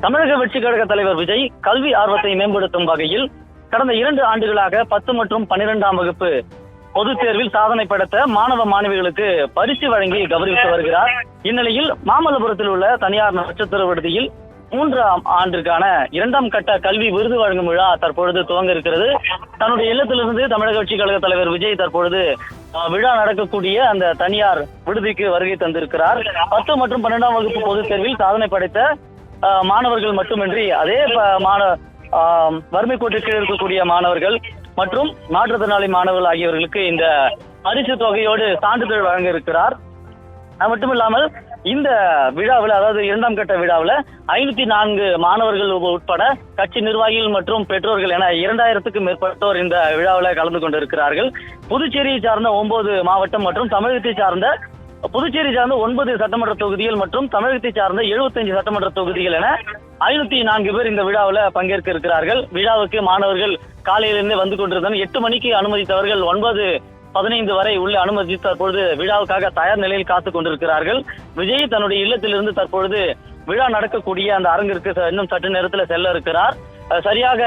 தமிழக வெற்றிக் கழக தலைவர் விஜய் கல்வி ஆர்வத்தை மேம்படுத்தும் வகையில் கடந்த 2 ஆண்டுகளாக 10 மற்றும் 12ஆம் வகுப்பு பொதுத் தேர்வில் சாதனை படைத்த மாணவ மாணவிகளுக்கு பரிசு வழங்கி கௌரவித்து வருகிறார். இந்நிலையில் மாமல்லபுரத்தில் உள்ள தனியார் நட்சத்திர விடுதியில் 3ஆம் ஆண்டிற்கான 2ஆம் கட்ட கல்வி விருது வழங்கும் விழா தற்பொழுது துவங்க இருக்கிறது. தன்னுடைய இல்லத்திலிருந்து தமிழக வெற்றிக் கழக தலைவர் விஜய் தற்பொழுது விழா நடக்கக்கூடிய அந்த தனியார் விடுதிக்கு வருகை தந்திருக்கிறார். 10 மற்றும் 12ஆம் வகுப்பு பொதுத் தேர்வில் சாதனை படைத்த மாணவர்கள் மட்டுமின்றி அதே வறுமை கோட்டிற்கு இருக்கக்கூடிய மாணவர்கள் மற்றும் மாற்றுத்திறனாளி மாணவர்கள் ஆகியவர்களுக்கு இந்த பரிசு தொகையோடு சான்றிதழ் வழங்க இருக்கிறார். அது மட்டும் இல்லாமல் இந்த விழாவில், அதாவது 2ஆம் கட்ட விழாவில் 504 மாணவர்கள் உட்பட கட்சி நிர்வாகிகள் மற்றும் பெற்றோர்கள் என 2000க்கும் மேற்பட்டோர் இந்த விழாவில் கலந்து கொண்டிருக்கிறார்கள். புதுச்சேரியை சார்ந்த 9 மாவட்டம் மற்றும் தமிழகத்தை சார்ந்த புதுச்சேரி சார்ந்த 9 சட்டமன்ற தொகுதிகள் மற்றும் தமிழகத்தை சார்ந்த 75 சட்டமன்ற தொகுதிகள் என 504 பேர் இந்த விழாவில் பங்கேற்க இருக்கிறார்கள். விழாவுக்கு மாணவர்கள் காலையிலிருந்து வந்து கொண்டிருந்தனர். 8 மணிக்கு அனுமதித்தவர்கள் 9:15 வரை உள்ள அனுமதி தற்பொழுது விழாவுக்காக தயார் நிலையில் காத்துக் கொண்டிருக்கிறார்கள். விஜய் தன்னுடைய இல்லத்திலிருந்து தற்பொழுது விழா நடக்கக்கூடிய அந்த அரங்கிற்கு இன்னும் சற்று நேரத்தில் செல்ல இருக்கிறார். சரியாக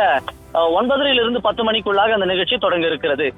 9:00 to 10 மணிக்குள்ளாக அந்த நிகழ்ச்சி தொடங்க இருக்கிறது.